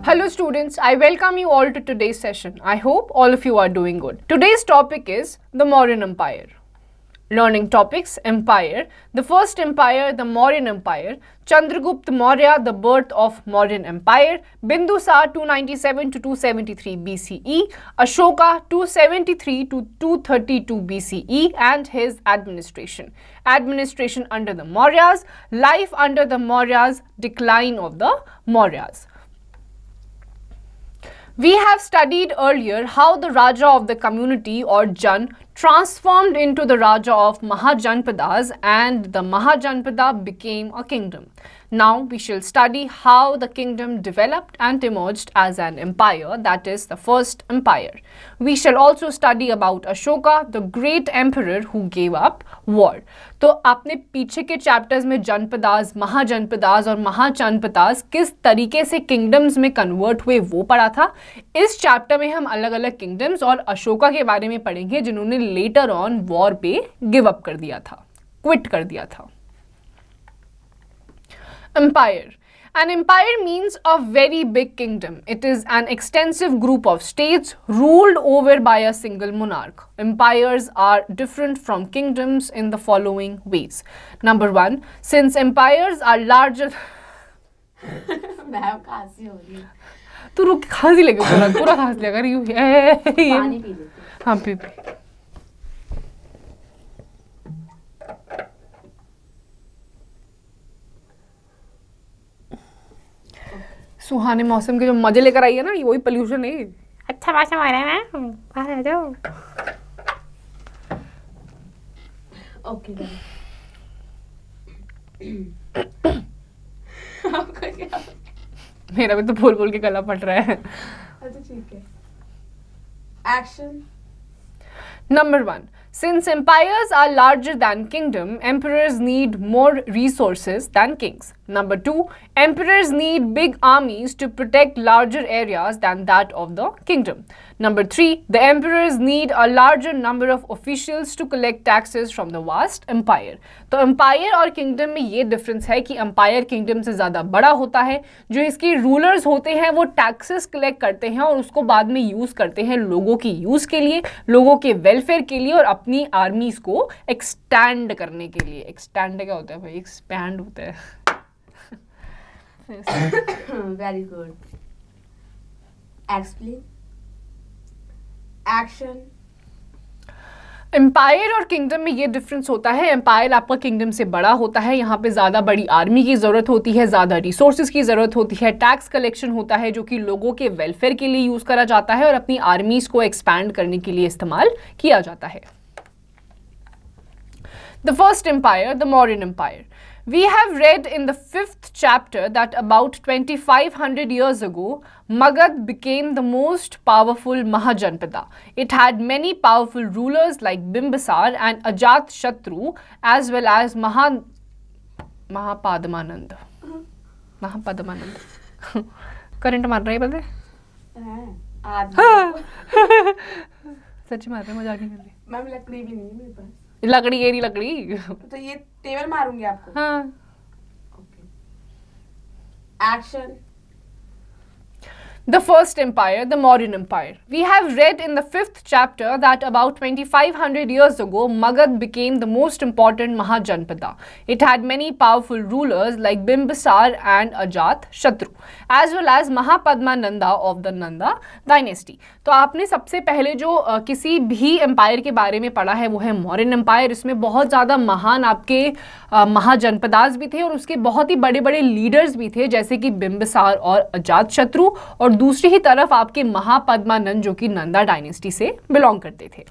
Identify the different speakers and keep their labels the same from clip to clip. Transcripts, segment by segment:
Speaker 1: Hello students, I welcome you all to today's session. I hope all of you are doing good. Today's topic is the Mauryan Empire. Learning topics: Empire. The first empire, the Mauryan Empire. Chandragupta Maurya, the birth of Mauryan Empire. Bindusar 297 to 273 BCE. Ashoka 273 to 232 BCE and his administration. Administration under the Mauryas. Life under the Mauryas. Decline of the Mauryas. We have studied earlier how the Raja of the community or Jan transformed into the Raja of Mahajanpadas and the Mahajanpada became a kingdom. Now we shall study how the kingdom developed and emerged as an empire, that is the first empire. We shall also study about Ashoka, the great emperor who gave up war. तो आपने पीछे के chapters में जनपदास, महाजनपदास और महाचनपदास किस तरीके से kingdoms में कन्वर्ट हुए वो पढ़ा था. इस चैप्टर में हम अलग अलग किंगडम्स और अशोका के बारे में पढ़ेंगे जिन्होंने लेटर ऑन वॉर पे गिव अप कर दिया था, क्विट कर दिया था. Empire. An empire means a very big kingdom. It is an extensive group of states ruled over by a single monarch. Empires are different from kingdoms in the following ways. Number one, since empires are larger.
Speaker 2: Ma'am खांसी हो रही है.
Speaker 1: तू रुक, खांसी लगे पूरा खांस लेगा.
Speaker 2: पानी पी लेते.
Speaker 1: हाँ पी पी. सुहाने मौसम के जो मजे लेकर आई है ना, ये वही पोल्यूशन है. अच्छा मौसम आ रहा है ना, बाहर आ जाओ.
Speaker 2: ओके
Speaker 1: मेरा भी तो बोल बोल के गला फट रहा है.
Speaker 2: अच्छा ठीक है. Action.
Speaker 1: Number one, since empires are larger than kingdom, emperors need more resources than kings. Number two, emperors need big armies to protect larger areas than that of the kingdom. Number three, the emperors need a larger number of officials to collect taxes from the vast empire. तो empire और kingdom में ये difference है कि empire kingdom से ज़्यादा बड़ा होता है. जो इसके rulers होते हैं वो taxes collect करते हैं और उसको बाद में use करते हैं लोगों की use के लिए, लोगों के welfare के लिए और अपनी armies को extend करने के लिए. Extend क्या होता है भाई? Expand होता है.
Speaker 2: Very good. Explain. Action.
Speaker 1: Empire और किंगडम में ये डिफरेंस होता है. एम्पायर आपका किंगडम से बड़ा होता है, यहाँ पे ज़्यादा बड़ी आर्मी की ज़रूरत होती है, ज़्यादा रिसोर्सेज की ज़रूरत होती है, टैक्स कलेक्शन होता है जो कि लोगों के वेलफेयर के लिए यूज़ करा जाता है और अपनी आर्मीज़ को एक्सपैंड करने के लिए इस्तेमाल किया जाता है. The first empire, the Mauryan empire. We have read in the 5th chapter that about 2500 years ago, Magad became the most powerful Mahajanpada. It had many powerful rulers like Bimbisar and Ajat Shatru as well as Mahapadmanand. Mahapadmanand. Current मार रहा है पता है? सच मार रहे, मजाक नहीं कर रही.
Speaker 2: मैम लकड़ी भी नहीं है मेरे पास.
Speaker 1: लकड़ी गेरी लकड़ी.
Speaker 2: तो ये टेबल मारूंगी आपको.
Speaker 1: हाँ.
Speaker 2: Okay. Action.
Speaker 1: The first empire, the Mauryan Empire. We have read in the 5th chapter that about 2500 years ago, Magad became the most important Mahajanpada. It had many powerful rulers like Bimbisar and Ajat Shatru, as well as Mahapadmananda of the Nanda dynasty. तो आपने सबसे पहले जो किसी भी empire के बारे में पढ़ा है वो है मौर्यन एम्पायर. इसमें बहुत ज़्यादा महान आपके महाजनपदास भी थे और उसके बहुत ही बड़े बड़े लीडर्स भी थे जैसे कि बिम्बिसार और अजात शत्रु, और दूसरी ही तरफ आपके महापद्मानंद जो कि नंदा डायनेस्टी से बिलोंग करते थे.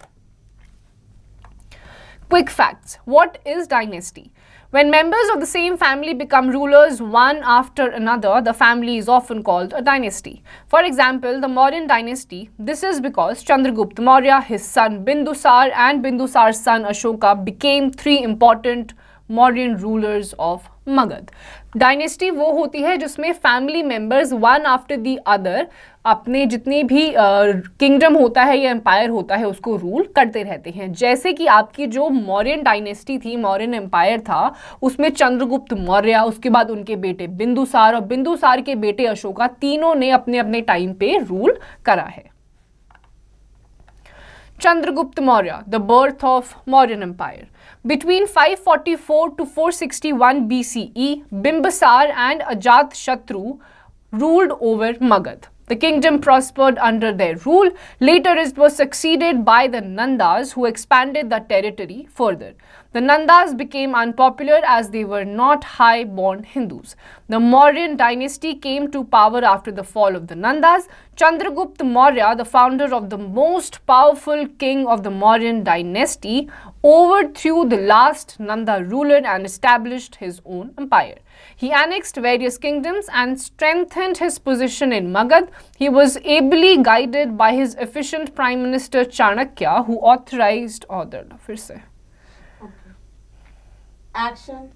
Speaker 1: Quick facts. What is dynasty? When members of the same family become rulers one after another, the family is often called a dynasty. For example, the Mauryan dynasty. This is because Chandragupta Maurya, his son Bindusar and Bindusar's son Ashoka became three important Mauryan rulers of Magad. Dynasty वो होती है जिसमें family members one after the other अपने जितनी भी kingdom होता है या एम्पायर होता है उसको रूल करते रहते हैं। जैसे कि आपकी जो मौर्यन डायनेस्टी थी, मौर्यन एम्पायर था, उसमें चंद्रगुप्त मौर्य, उसके बाद उनके बेटे बिंदुसार और बिंदुसार के बेटे अशोका, तीनों ने अपने अपने टाइम पे रूल करा है। Chandragupta Maurya, the birth of Mauryan Empire. Between 544 to 461 BCE, Bimbisar and Ajatashatru ruled over Magad. The kingdom prospered under their rule. Later, it was succeeded by the Nandas, who expanded the territory further. The Nandas became unpopular as they were not high-born Hindus. The Mauryan dynasty came to power after the fall of the Nandas. Chandragupta Maurya, the founder of the most powerful king of the Mauryan dynasty, overthrew the last Nanda ruler and established his own empire. He annexed various kingdoms and strengthened his position in Magad. He was ably guided by his efficient prime minister Chanakya, who ordered.
Speaker 2: Action.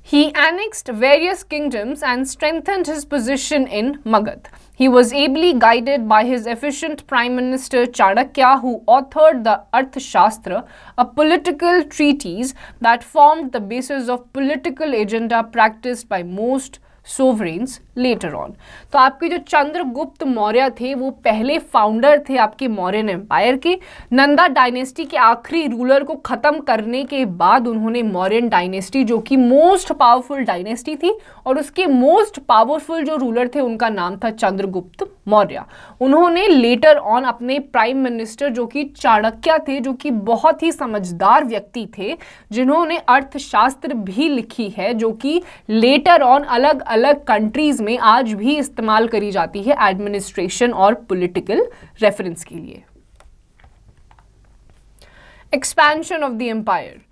Speaker 1: He annexed various kingdoms and strengthened his position in Magad. He was ably guided by his efficient prime minister Chanakya, who authored the Arthashastra, a political treatise that formed the basis of political agenda practiced by most sovereigns later on. तो आपके जो चंद्रगुप्त मौर्य थे वो पहले founder थे आपके Mauryan empire के। Nanda dynasty के आखिरी रूलर को खत्म करने के बाद उन्होंने मौर्यन डायनेस्टी, जो कि मोस्ट पावरफुल डायनेस्टी थी, और उसके मोस्ट पावरफुल जो रूलर थे उनका नाम था चंद्रगुप्त मौर्य। उन्होंने लेटर ऑन अपने प्राइम मिनिस्टर जो कि चाणक्य थे, जो कि बहुत ही समझदार व्यक्ति थे, जिन्होंने अर्थशास्त्र भी लिखी है, जो कि लेटर ऑन अलग अलग कंट्रीज में आज भी इस्तेमाल करी जाती है एडमिनिस्ट्रेशन और पॉलिटिकल रेफरेंस के लिए। Expansion of the empire.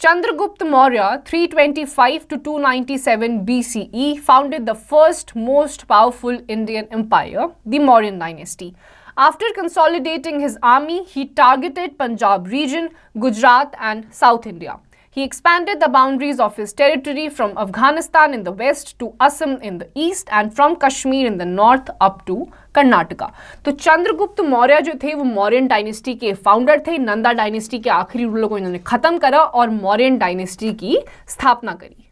Speaker 1: Chandragupta Maurya 325 to 297 BCE founded the first most powerful Indian empire, the Mauryan dynasty. After consolidating his army, he targeted Punjab region, Gujarat and South India. He expanded the boundaries of his territory from Afghanistan in the west to Assam in the east and from Kashmir in the north up to Karnataka. तो चंद्रगुप्त मौर्य जो थे वो Mauryan dynasty के founder थे। Nanda dynasty के आखिरी ruler को इन्होंने खत्म करा और मौर्यन डायनेस्टी की स्थापना करी।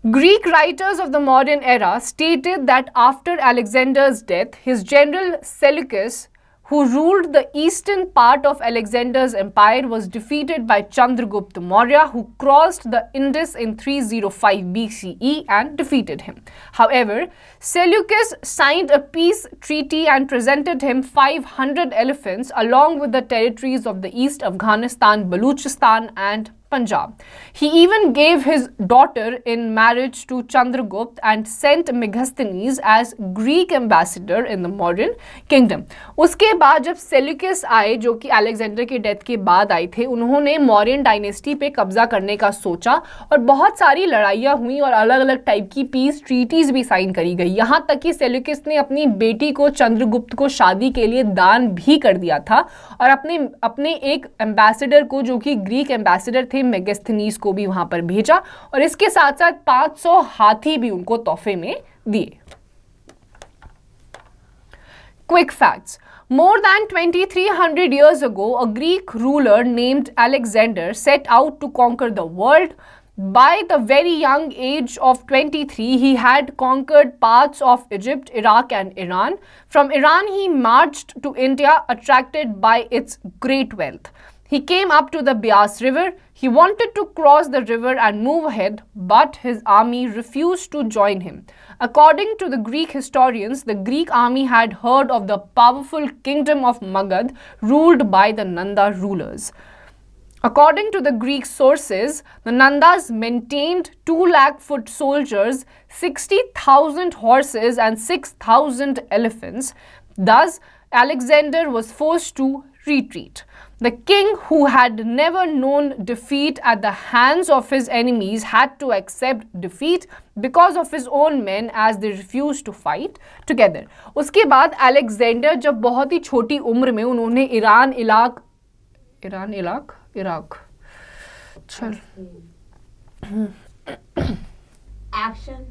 Speaker 1: Greek writers of the Mauryan era stated that after Alexander's death, his general Seleucus, who ruled the eastern part of Alexander's empire, was defeated by Chandragupta Maurya, who crossed the Indus in 305 BCE and defeated him. However, Seleucus signed a peace treaty and presented him 500 elephants along with the territories of the East, Afghanistan, Baluchistan and Punjab. He even gave his daughter in marriage to Chandragupta and sent Megasthenes as Greek ambassador in the Mauryan kingdom. उसके बाद जब Seleucus आए, जो कि Alexander के death के बाद आए थे, उन्होंने मौर्यन डायनेस्टी पे कब्जा करने का सोचा और बहुत सारी लड़ाइयाँ हुई और अलग अलग टाइप की पीस ट्रीटीज भी साइन करी गई। यहाँ तक कि सेल्यूकस ने अपनी बेटी को चंद्रगुप्त को शादी के लिए दान भी कर दिया था और अपने एक एम्बेसडर को, जो कि ग्रीक एम्बेसडर थे, मेगास्थनीज को भी वहां पर भेजा और इसके साथ साथ 500 हाथी भी उनको तोहफे में दिए। Quick facts. More than 2300 years ago, a Greek ruler named Alexander set out to conquer the world. By the very young age of 23, he had conquered parts of Egypt, Iraq and Iran. From Iran, he marched to India, attracted by its great wealth. He came up to the Beas River. He wanted to cross the river and move ahead, but his army refused to join him. According to the Greek historians, the Greek army had heard of the powerful kingdom of Magad ruled by the Nanda rulers. According to the Greek sources, the Nandas maintained 2 lakh foot soldiers, 60,000 horses and 6,000 elephants. Thus, Alexander was forced to retreat. The king, who had never known defeat at the hands of his enemies, had to accept defeat because of his own men as they refused to fight together. उसके बाद Alexander जब बहुत ही छोटी उम्र में उन्होंने Iraq
Speaker 2: action.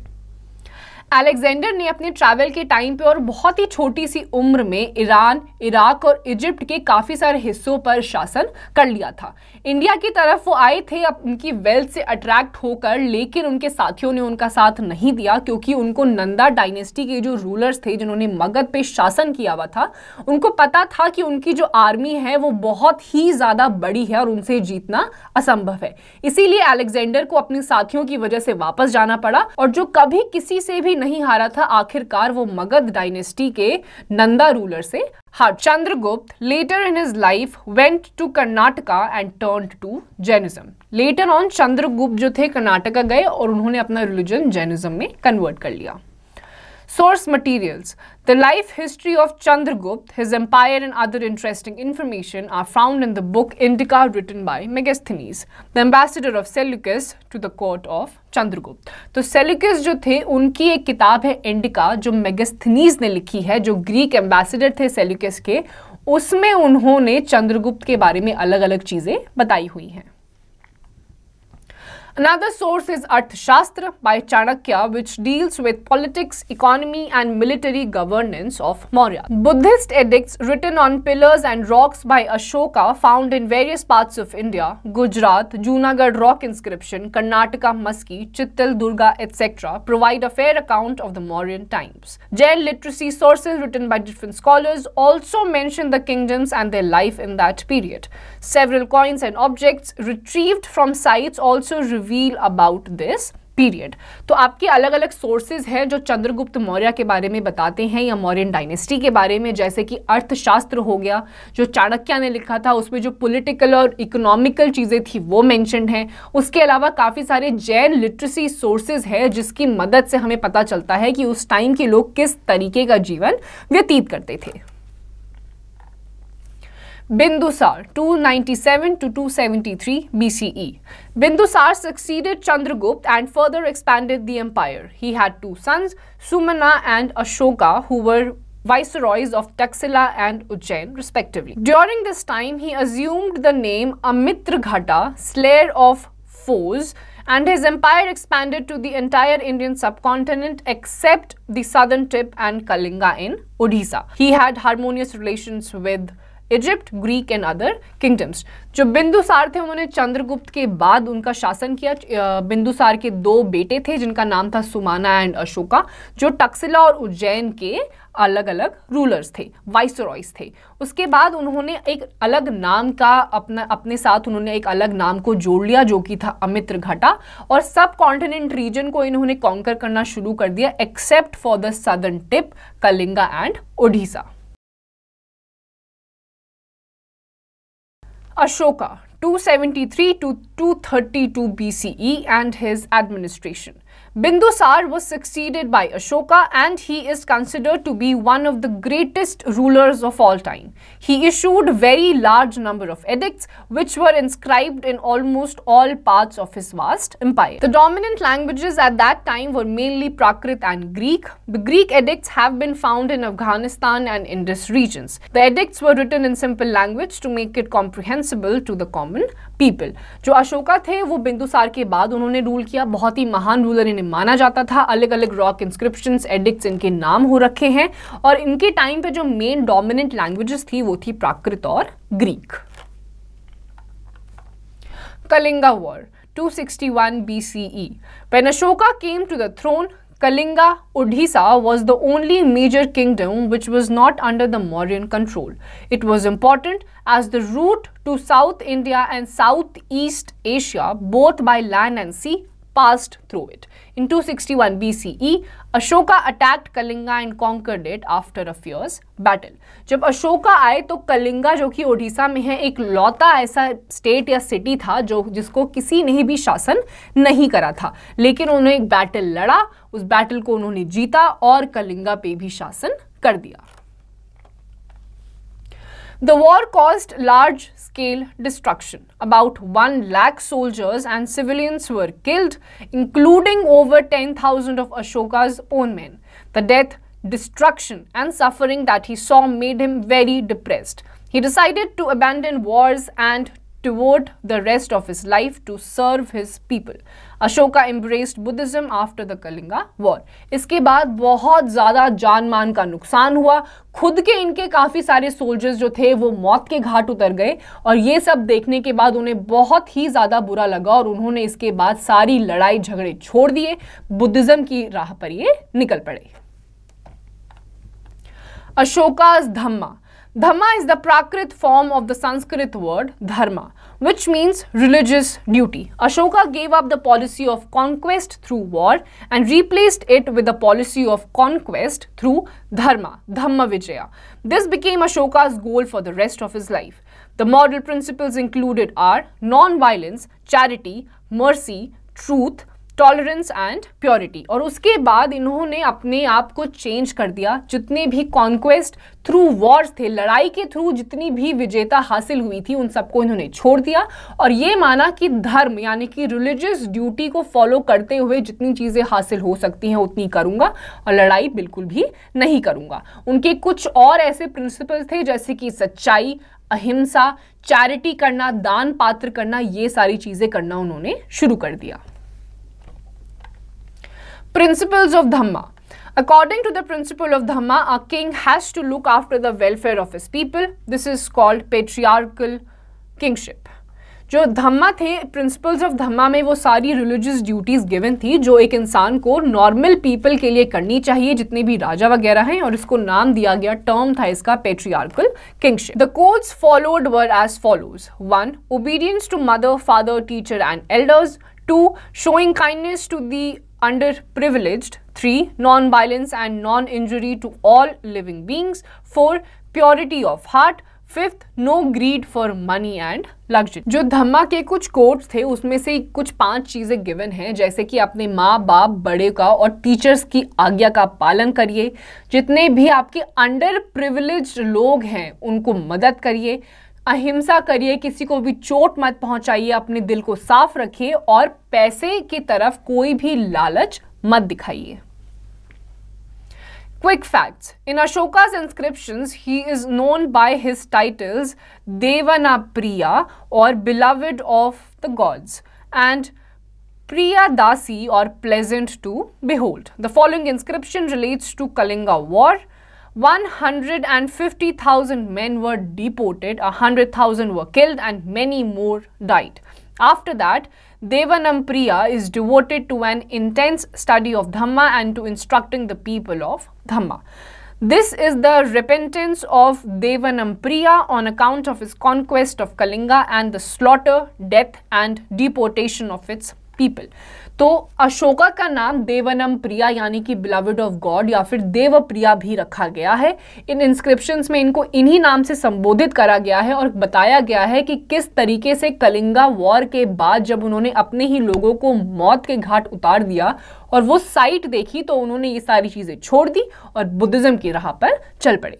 Speaker 1: Alexander ने अपने ट्रैवल के टाइम पे और बहुत ही छोटी सी उम्र में ईरान, इराक और इजिप्ट के काफ़ी सारे हिस्सों पर शासन कर लिया था। इंडिया की तरफ वो आए थे उनकी वेल्थ से अट्रैक्ट होकर, लेकिन उनके साथियों ने उनका साथ नहीं दिया, क्योंकि उनको नंदा डायनेस्टी के जो रूलर्स थे जिन्होंने मगध पे शासन किया हुआ था, उनको पता था कि उनकी जो आर्मी है वो बहुत ही ज़्यादा बड़ी है और उनसे जीतना असंभव है। इसीलिए अलेक्जेंडर को अपने साथियों की वजह से वापस जाना पड़ा, और जो कभी किसी से भी नहीं हारा था, आखिरकार वो मगध डायनेस्टी के नंदा रूलर से हार। Chandragupta later in his life went to Karnataka and turned to Jainism. Later on Chandragupta जो थे कर्नाटका गए और उन्होंने अपना रिलीजन जैनिज्म में कन्वर्ट कर लिया। Source materials. The life history of Chandragupta, his empire and other interesting information are found in the book Indica written by Megasthenes, the ambassador of Seleucus to the court of Chandragupta. तो Seleucus जो थे उनकी एक किताब है indica जो मेगास्थनीज ने लिखी है, जो ग्रीक एम्बेसडर थे सेल्यूकस के, उसमें उन्होंने चंद्रगुप्त के बारे में अलग अलग चीज़ें बताई हुई हैं। Another source is Arthashastra by Chanakya, which deals with politics, economy and military governance of Maurya. Buddhist edicts written on pillars and rocks by Ashoka found in various parts of India, Gujarat, Junagadh rock inscription, Karnataka Maski, Chittal, Durga, etc. provide a fair account of the Mauryan times. Jain literacy sources written by different scholars also mention the kingdoms and their life in that period. Several coins and objects retrieved from sites also reveal about this period. तो आपके अलग अलग sources हैं जो चंद्रगुप्त मौर्य के बारे में बताते हैं या मौर्यन डायनेस्टी के बारे में, जैसे कि अर्थशास्त्र हो गया जो चाणक्य ने लिखा था, उसमें जो पॉलिटिकल और इकोनॉमिकल चीज़ें थी वो मेंशन्ड हैं। उसके अलावा काफ़ी सारे जैन लिटरेसी सोर्सेज हैं जिसकी मदद से हमें पता चलता है कि उस टाइम के लोग किस तरीके का जीवन व्यतीत करते थे। Bindusar 297 to 273 BCE. Bindusar succeeded Chandragupta and further expanded the empire. He had two sons, Sumana and Ashoka, who were viceroys of Taxila and Ujjain respectively. During this time, he assumed the name Amitrghata, slayer of foes, and his empire expanded to the entire Indian subcontinent except the southern tip and Kalinga in Odisha. He had harmonious relations with Egypt, Greek and other kingdoms. जो बिंदुसार थे उन्होंने चंद्रगुप्त के बाद उनका शासन किया। बिंदुसार के दो बेटे थे जिनका नाम था सुमाना एंड अशोका, जो टक्सिला और उज्जैन के अलग अलग रूलर्स थे, वाइसरॉयज थे। उसके बाद उन्होंने एक अलग नाम का अपने साथ उन्होंने एक अलग नाम को जोड़ लिया जो कि था अमित्रघटा, और सब कॉन्टिनेंट रीजन को इन्होंने कॉन्कर करना शुरू कर दिया except for the southern tip, Kalinga and Odisha. Ashoka 273 to 232 BCE and his administration. Bindusar was succeeded by Ashoka and he is considered to be one of the greatest rulers of all time. He issued very large number of edicts which were inscribed in almost all parts of his vast empire. The dominant languages at that time were mainly Prakrit and Greek. The Greek edicts have been found in Afghanistan and Indus regions. The edicts were written in simple language to make it comprehensible to the common people. जो अशोका थे वो बिंदुसार के बाद उन्होंने rule किया, बहुत ही महान ruler इन्हें माना जाता था। अलग अलग रॉक इंस्क्रिप्शंस, एडिक्ट्स इनके नाम हो रखे हैं, और इनके टाइम पे जो मेन डोमिनेंट लैंग्वेजेस थी वो थी प्राकृत और Greek. Kalinga War 261 BCE. When Ashoka came to the throne, Kalinga, Odisha was the only major kingdom which was not under the Mauryan control. It was important as the route to South India and Southeast Asia, both by land and sea, passed through it. In 261 BCE, Ashoka attacked Kalinga and conquered it after a fierce battle. जब अशोका आए तो कलिंगा जो कि ओडिशा में है एक लौता ऐसा state या सिटी था जिसको किसी ने भी शासन नहीं करा था, लेकिन उन्होंने एक बैटल लड़ा, उस बैटल को उन्होंने जीता और कलिंगा पे भी शासन कर दिया। The war caused large-scale destruction. About 1 lakh soldiers and civilians were killed, including over 10,000 of Ashoka's own men. The death, destruction and suffering that he saw made him very depressed. He decided to abandon wars and devote the rest of his life to serve his people. Ashoka embraced Buddhism after the Kalinga War. इसके बाद बहुत ज़्यादा जान मान का नुकसान हुआ, खुद के इनके काफ़ी सारे सोल्जर्स जो थे वो मौत के घाट उतर गए और ये सब देखने के बाद उन्हें बहुत ही ज़्यादा बुरा लगा और उन्होंने इसके बाद सारी लड़ाई झगड़े छोड़ दिए, बुद्धिज़्म की राह पर ये निकल पड़े। Ashoka's Dhamma. Dhamma is the Prakrit form of the Sanskrit word dharma, which means religious duty. Ashoka gave up the policy of conquest through war and replaced it with the policy of conquest through dharma, Dhamma Vijaya. This became Ashoka's goal for the rest of his life. The moral principles included are non-violence, charity, mercy, truth, tolerance and purity. और उसके बाद इन्होंने अपने आप को change कर दिया, जितने भी कॉन्क्वेस्ट थ्रू वॉर्स थे, लड़ाई के थ्रू जितनी भी विजेता हासिल हुई थी उन सबको इन्होंने छोड़ दिया और ये माना कि धर्म यानी कि रिलीजियस ड्यूटी को फॉलो करते हुए जितनी चीज़ें हासिल हो सकती हैं उतनी करूँगा और लड़ाई बिल्कुल भी नहीं करूँगा। उनके कुछ और ऐसे प्रिंसिपल थे जैसे कि सच्चाई, अहिंसा, चैरिटी करना, दान पात्र करना, ये सारी चीज़ें करना उन्होंने शुरू कर दिया। Principles of Dhamma. According to the principle of Dhamma, a king has to look after the welfare of his people. This is called patriarchal kingship. जो धम्मा थे, प्रिंसिपल्स ऑफ धम्मा में वो सारी रिलीजियस ड्यूटीज गिवन थी जो एक इंसान को नॉर्मल पीपल के लिए करनी चाहिए, जितने भी राजा वगैरह हैं, और इसको नाम दिया गया, टर्म था इसका patriarchal kingship. The codes followed were as follows: 1. Obedience to mother, father, teacher and elders. 2. Showing kindness to the underprivileged. 3. Non-violence and non-injury to all living beings. 4. Purity of heart. 5th. No greed for money and luxury. जो धम्मा के कुछ codes थे उसमें से कुछ 5 चीज़ें given हैं, जैसे कि अपने माँ बाप, बड़े का और टीचर्स की आज्ञा का पालन करिए, जितने भी आपके अंडर प्रिविलेज्ड लोग हैं उनको मदद करिए, अहिंसा करिए, किसी को भी चोट मत पहुंचाइए, अपने दिल को साफ रखिए और पैसे की तरफ कोई भी लालच मत दिखाइए। Quick facts. In Ashoka's inscriptions, he is known by his titles Devanapriya or beloved of the gods and Priyadasi or pleasant to behold. The following inscription relates to Kalinga War. 150,000 men were deported, 100,000 were killed and many more died. After that, Devanampriya is devoted to an intense study of Dhamma and to instructing the people of Dhamma. This is the repentance of Devanampriya on account of his conquest of Kalinga and the slaughter, death and deportation of its people. तो अशोका का नाम देवनम प्रिया यानी कि beloved of God या फिर देव प्रिया भी रखा गया है। इन इंस्क्रिप्शंस में इनको इन्हीं नाम से संबोधित करा गया है और बताया गया है कि किस तरीके से कलिंगा वॉर के बाद जब उन्होंने अपने ही लोगों को मौत के घाट उतार दिया और वो साइट देखी तो उन्होंने ये सारी चीजें छोड़ दी और बुद्धिज्म की राह पर चल पड़े।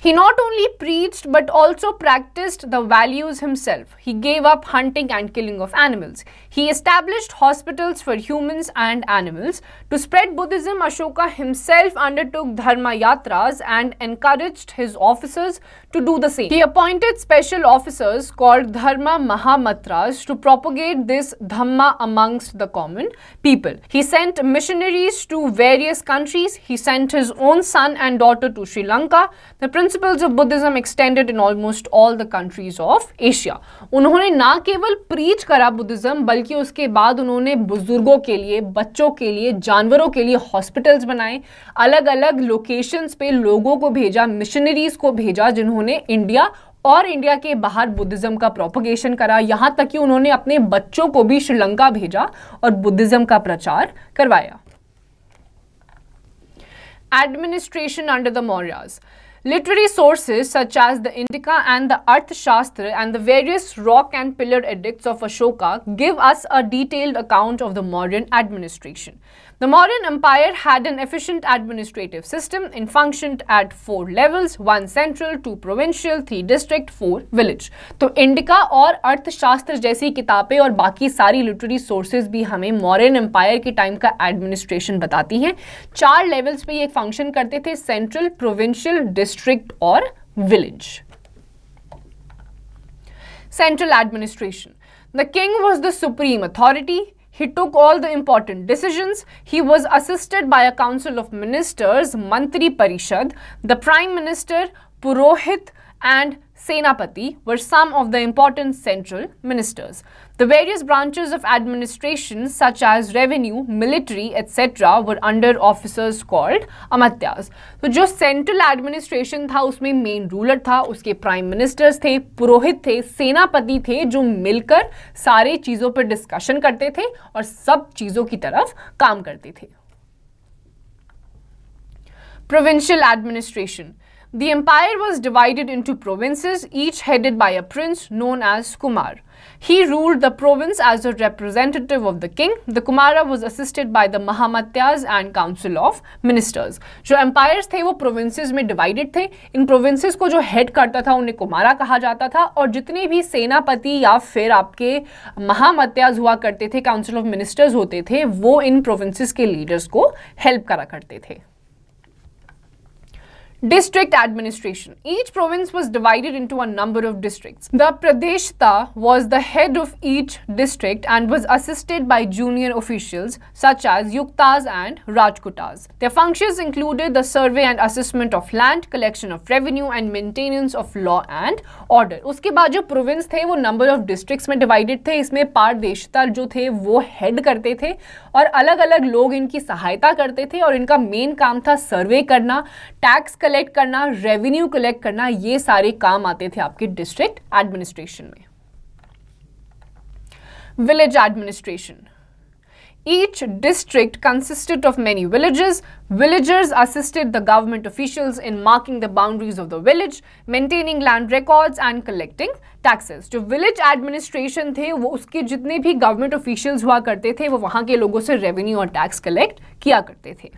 Speaker 1: He not only preached but also practiced the values himself. He gave up hunting and killing of animals. He established hospitals for humans and animals. To spread Buddhism, Ashoka himself undertook dharma yatras and encouraged his officers to do the same. He appointed special officers called dharma mahamatras to propagate this dhamma amongst the common people. He sent missionaries to various countries. He sent his own son and daughter to Sri Lanka. The principles of Buddhism extended in almost all the countries of Asia. उन्होंने ना केवल preach करा Buddhism बल्कि उसके बाद उन्होंने बुजुर्गों के लिए, बच्चों के लिए, जानवरों के लिए हॉस्पिटल्स बनाए, अलग अलग लोकेशंस पे लोगों को भेजा, मिशनरीज को भेजा जिन्होंने इंडिया और इंडिया के बाहर बुद्धिज्म का प्रोपगेशन करा। यहाँ तक कि उन्होंने अपने बच्चों को भी श्रीलंका भेजा और बुद्धिज्म का प्रचार करवाया। Administration under the Mauryas. Literary sources such as the Indika and the Arthashastra and the various rock and pillar edicts of Ashoka give us a detailed account of the Mauryan administration. The Mauryan Empire had an efficient administrative system and functioned at 4 levels, 1 central, 2 provincial, 3 district, 4 village. तो indica और अर्थशास्त्र जैसी किताबें और बाकी सारी literary sources भी हमें मौर्यन एम्पायर के टाइम का एडमिनिस्ट्रेशन बताती हैं। 4 लेवल्स पे ये फंक्शन करते थे, सेंट्रल, प्रोविंशियल, डिस्ट्रिक्ट और village. Central administration. The king was the supreme authority. He took all the important decisions. He was assisted by a council of ministers, Mantri Parishad. The prime minister, Purohit, and Senapati were some of the important central ministers. The various branches of administration such as revenue, military, etc. were under officers called amatyas. तो जो central administration था उसमें main ruler था, उसके prime ministers थे, पुरोहित थे, सेनापति थे जो मिलकर सारे चीज़ों पर discussion करते थे और सब चीज़ों की तरफ काम करते थे. Provincial administration. The empire was divided into provinces, each headed by a prince known as Kumar. He ruled the province as a representative of the king. The Kumara was assisted by the Mahamatyas and council of ministers. जो empires थे वो provinces में divided थे. इन provinces को जो head करता था उन्हें कुमारा कहा जाता था और जितने भी सेनापति या फिर आपके महामत्यास हुआ करते थे, council of ministers होते थे, वो इन provinces के leaders को help करा करते थे. District administration. Each province was divided into a number of districts. The Pradeshta was the head of each district and was assisted by junior officials such as Yuktas and Rajkutas. Their functions included the survey and assessment of land, collection of revenue and maintenance of law and order. उसके बाद जो province थे वो number of districts में divided थे. इसमें पारदेशता जो थे वो head करते थे और अलग-अलग लोग इनकी सहायता करते थे और इनका main काम था survey करना, tax कलेक्ट करना, रेवेन्यू कलेक्ट करना, ये सारे काम आते थे आपके डिस्ट्रिक्ट एडमिनिस्ट्रेशन में. Village administration. Each district consisted of many villages. Villagers assisted the government officials in marking the boundaries of the village, maintaining land records and collecting taxes. जो village administration थे वो उसके जितने भी government officials हुआ करते थे वो वहाँ के लोगों से revenue और tax collect किया करते थे.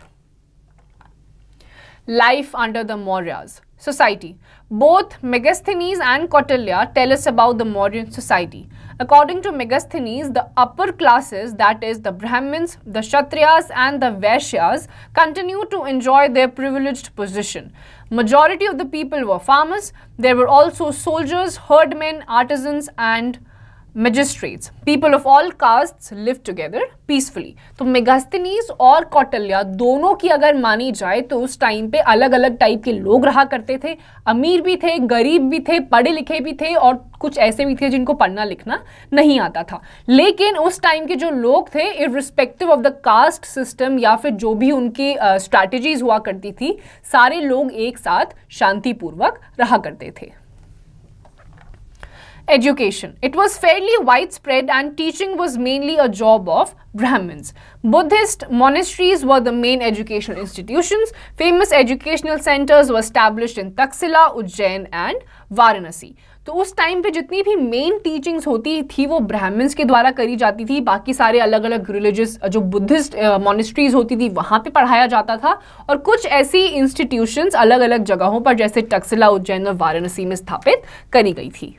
Speaker 1: Life under the Mauryas. Society. Both Megasthenes and Kautilya tell us about the Mauryan society. According to Megasthenes, the upper classes, that is the Brahmins, the Kshatriyas and the Vaishyas, continue to enjoy their privileged position. Majority of the people were farmers. There were also soldiers, herdmen, artisans and magistrates. People of all castes lived together peacefully. तो मेगास्थनीज और कौटिल्य दोनों की अगर मानी जाए तो उस time पे अलग अलग टाइप के लोग रहा करते थे. अमीर भी थे, गरीब भी थे, पढ़े लिखे भी थे और कुछ ऐसे भी थे जिनको पढ़ना लिखना नहीं आता था. लेकिन उस टाइम के जो लोग थे, irrespective of the caste system या फिर जो भी उनकी स्ट्रैटेजीज हुआ करती थी, सारे लोग एक साथ शांतिपूर्वक रहा करते थे. Education. It was fairly widespread and teaching was mainly a job of Brahmins. Buddhist monasteries were the main educational institutions. Famous educational centers were established in Taxila, Ujjain and Varanasi. तो उस टाइम पे जितनी भी main teachings होती थी वो Brahmins के द्वारा करी जाती थी. बाकी सारे अलग अलग रिलीजियस जो बुद्धिस्ट मोनेस्ट्रीज होती थी वहाँ पे पढ़ाया जाता था और कुछ ऐसी इंस्टीट्यूशंस अलग अलग जगहों पर जैसे टक्सिला, उज्जैन और वाराणसी में स्थापित करी गई थी.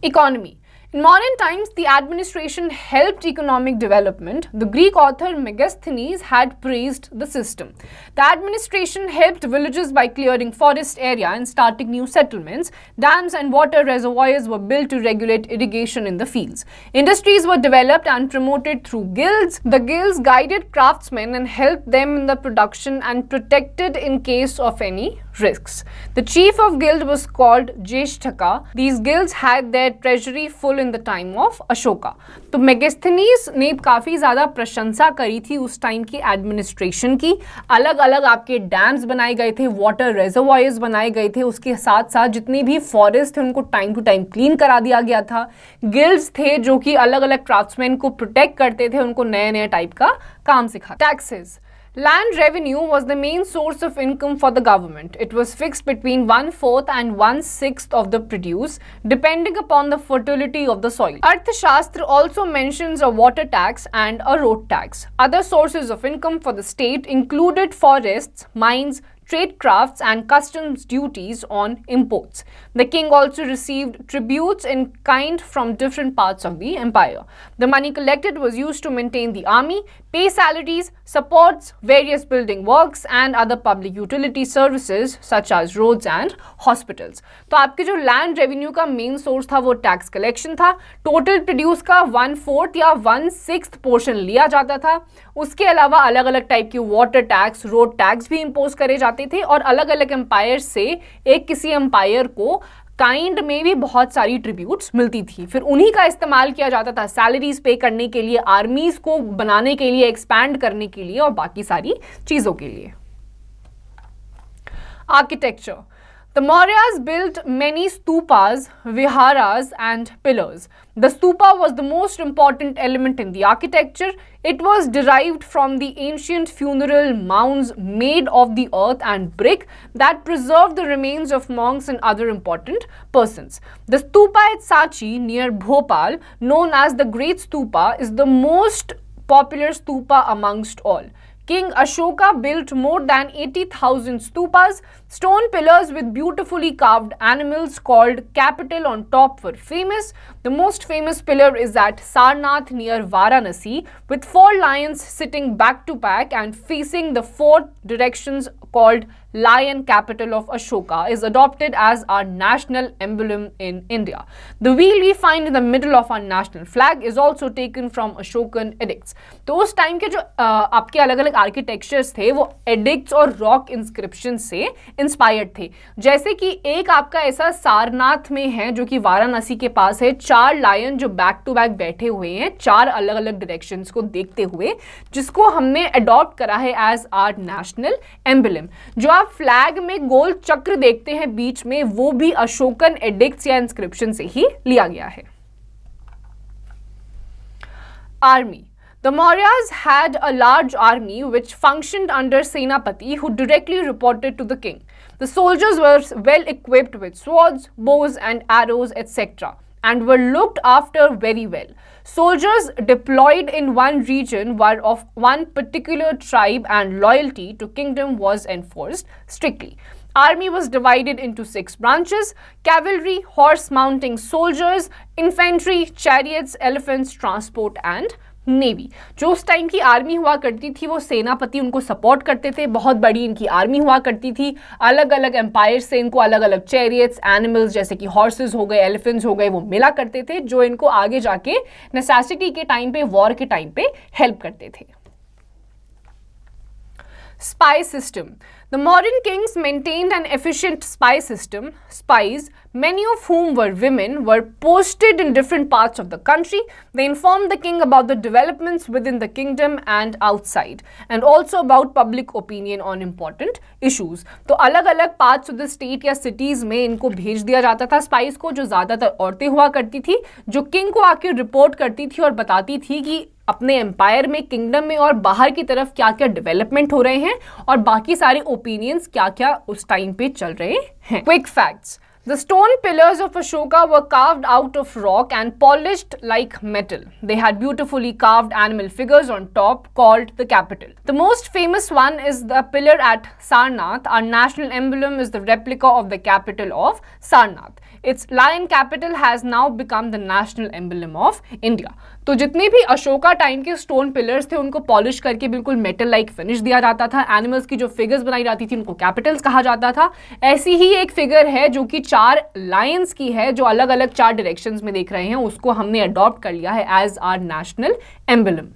Speaker 1: Economy. In modern times, the administration helped economic development. The Greek author Megasthenes had praised the system. The administration helped villages by clearing forest area and starting new settlements. Dams and water reservoirs were built to regulate irrigation in the fields. Industries were developed and promoted through guilds. The guilds guided craftsmen and helped them in the production and protected in case of any risks. The chief of guild was called Jeshtaka. These guilds had their treasury full in the time of Ashoka. तो मेगास्थनीज ने काफ़ी ज़्यादा प्रशंसा करी थी उस time की administration की. अलग अलग आपके डैम्स बनाए गए थे, वाटर रेजर्वॉयर्स बनाए गए थे, उसके साथ साथ जितने भी फॉरेस्ट थे उनको टाइम टू टाइम क्लीन करा दिया गया था. गिल्ड्स थे जो कि अलग अलग क्राफ्ट्समैन को प्रोटेक्ट करते थे, उनको नए नए टाइप का काम सिखा. Taxes. Land revenue was the main source of income for the government. It was fixed between 1/4 and 1/6 of the produce, depending upon the fertility of the soil. Arthashastra also mentions a water tax and a road tax. Other sources of income for the state included forests, mines, trade crafts and customs duties on imports. The king also received tributes in kind from different parts of the empire. The money collected was used to maintain the army, pay salaries, supports various building works and other public utility services such as roads and hospitals. तो आपके जो land revenue का main source था वो tax collection था. Total produce का 1/4 या 1/6 portion लिया जाता था. उसके अलावा अलग अलग टाइप की वाटर टैक्स, रोड टैक्स भी इंपोज करे जाते थे और अलग अलग एम्पायर से एक किसी एम्पायर को काइंड में भी बहुत सारी ट्रिब्यूट्स मिलती थी. फिर उन्हीं का इस्तेमाल किया जाता था सैलरीज पे करने के लिए, आर्मीज को बनाने के लिए, एक्सपैंड करने के लिए और बाकी सारी चीजों के लिए. Architecture. The Mauryas built many stupas, viharas and pillars. The stupa was the most important element in the architecture. It was derived from the ancient funeral mounds made of the earth and brick that preserved the remains of monks and other important persons. The stupa at Sanchi near Bhopal, known as the Great Stupa, is the most popular stupa amongst all. King Ashoka built more than 80,000 stupas. Stone pillars with beautifully carved animals called capital on top were famous. The most famous pillar is at Sarnath near Varanasi, with 4 lions sitting back to back and facing the 4 directions, called Lion Capital of Ashoka, is adopted as our national emblem in India. The wheel we find in the middle of our national flag is also taken from Ashokan edicts. तो उस time के जो आपके अलग अलग architectures थे वो addicts और रॉक इंस्क्रिप्शन से इंस्पायर्ड थे. जैसे कि एक आपका ऐसा सारनाथ में है जो कि वाराणसी के पास है, 4 लायन जो बैक टू बैक बैठे हुए हैं 4 अलग अलग डायरेक्शंस को देखते हुए, जिसको हमने अडॉप्ट करा है एज आवर नेशनल एम्बलम. जो आप फ्लैग में गोल चक्र देखते हैं बीच में, वो भी अशोकन एडिक्ट्स या इंस्क्रिप्शन से ही लिया गया है. Army. The Mauryas had a large army which functioned under Senapati, who directly reported to the king. The soldiers were well equipped with swords, bows and arrows, etc. and were looked after very well. Soldiers deployed in one region were of one particular tribe and loyalty to kingdom was enforced strictly. Army was divided into 6 branches: cavalry, horse mounting soldiers, infantry, chariots, elephants, transport and navy. जो उस time की army हुआ करती थी वो सेनापति उनको support करते थे. बहुत बड़ी इनकी आर्मी हुआ करती थी. अलग अलग एम्पायर से इनको अलग अलग चैरियट्स, एनिमल्स जैसे कि हॉर्सेस हो गए, एलिफेंट्स हो गए, वो मिला करते थे जो इनको आगे जाके नेसेसिटी के टाइम पे, वॉर के टाइम पे हेल्प करते थे. Spy system. The Mauryan kings maintained an efficient spy system. Spies, many of whom were women, were posted in different parts of the country. They informed the king about the developments within the kingdom and outside, and also about public opinion on important issues. तो अलग अलग parts of the state या cities में इनको भेज दिया जाता था spies को, जो ज़्यादातर औरतें हुआ करती थी, जो king को आके रिपोर्ट करती थी और बताती थी कि अपने एम्पायर में, किंगडम में और बाहर की तरफ क्या क्या डेवलपमेंट हो रहे हैं और बाकी सारे ओपिनियंस क्या क्या उस टाइम पे चल रहे हैं. Quick facts. The stone pillars of Ashoka were carved out of rock and polished like metal. They had beautifully carved animal figures on top called the capital. The most famous one is the pillar at Sarnath. Our national emblem is the replica of the capital of Sarnath. Its lion capital has now become the national emblem of India. तो जितने भी Ashoka time के stone pillars थे उनको polish करके बिल्कुल metal like finish दिया जाता था. एनिमल्स की जो फिगर्स बनाई जाती थी उनको कैपिटल्स कहा जाता था. ऐसी ही एक फिगर है जो कि 4 लायंस की है, जो अलग अलग 4 डायरेक्शंस में देख रहे हैं, उसको हमने अडॉप्ट कर लिया है as our national emblem.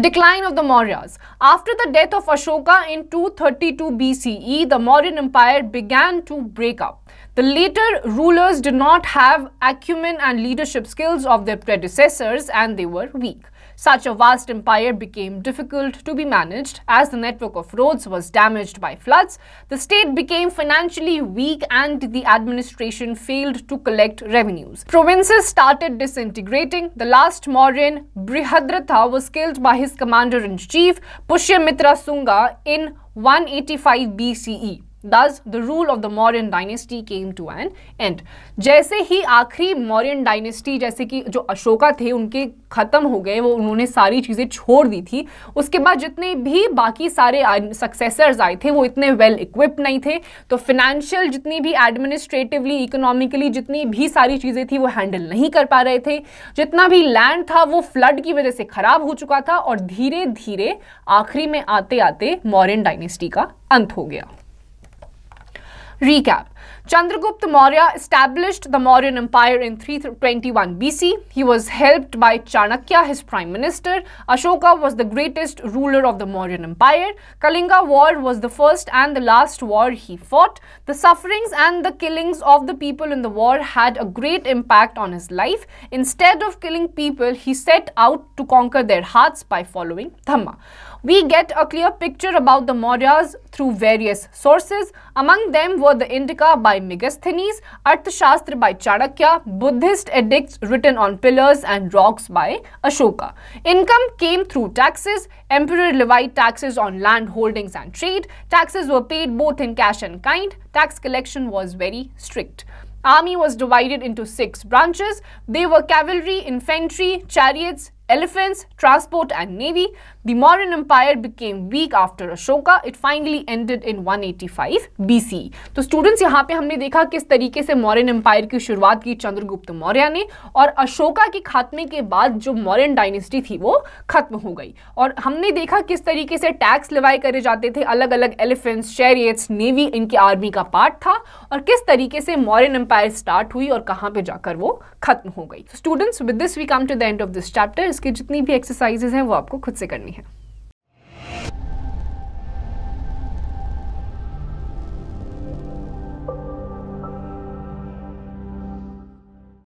Speaker 1: Decline of the Mauryas. After the death of Ashoka in 232 BCE, the Mauryan Empire began to break up. The later rulers did not have acumen and leadership skills of their predecessors, and they were weak. Such a vast empire became difficult to be managed as the network of roads was damaged by floods. The state became financially weak and the administration failed to collect revenues. Provinces started disintegrating. The last Mauryan, Brihadratha, was killed by his commander-in-chief, Pushyamitra Sunga, in 185 BCE. Thus, the rule of the Mauryan dynasty came to an end. जैसे ही आखिरी Mauryan dynasty जैसे कि जो अशोका थे उनके खत्म हो गए, वो उन्होंने सारी चीज़ें छोड़ दी थी, उसके बाद जितने भी बाकी सारे सक्सेसर्स आए थे वो इतने वेल इक्विप्ड नहीं थे, तो फिनेंशियल जितनी भी एडमिनिस्ट्रेटिवली इकोनॉमिकली जितनी भी सारी चीज़ें थी वो हैंडल नहीं कर पा रहे थे, जितना भी लैंड था वो फ्लड की वजह से खराब हो चुका था, और धीरे धीरे आखिरी में आते आते मौर्यन डायनेस्टी का अंत हो गया। Recap. Chandragupta Maurya established the Mauryan Empire in 321 BC. He was helped by Chanakya, his prime minister. Ashoka was the greatest ruler of the Mauryan Empire. Kalinga War was the first and the last war he fought. The sufferings and the killings of the people in the war had a great impact on his life. Instead of killing people, he set out to conquer their hearts by following Dhamma. We get a clear picture about the Mauryas through various sources. Among them were the Indica by Megasthenes, Arthashastra by Chanakya, Buddhist edicts written on pillars and rocks by Ashoka. Income came through taxes. Emperor levied taxes on land holdings and trade. Taxes were paid both in cash and kind. Tax collection was very strict. Army was divided into 6 branches. They were cavalry, infantry, chariots, elephants, transport and navy. The Mauryan Empire became weak after Ashoka. It finally ended in 185 BC. तो students यहाँ पे हमने देखा किस तरीके से Mauryan empire की शुरुआत की चंद्रगुप्त मौर्य ने, और अशोका के खात्मे के बाद जो मौर्यन डायनेस्टी थी वो खत्म हो गई, और हमने देखा किस तरीके से टैक्स लिवाई करे जाते थे, अलग अलग एलिफेंट्स, चैरियट्स, नेवी इनकी आर्मी का पार्ट था, और किस तरीके से मौर्यन एम्पायर स्टार्ट हुई और कहाँ पे जाकर वो खत्म हो गई। Students, with this we come to the end of this chapter. इसकी जितनी भी एक्सरसाइजेज हैं वो आपको खुद से करनी है।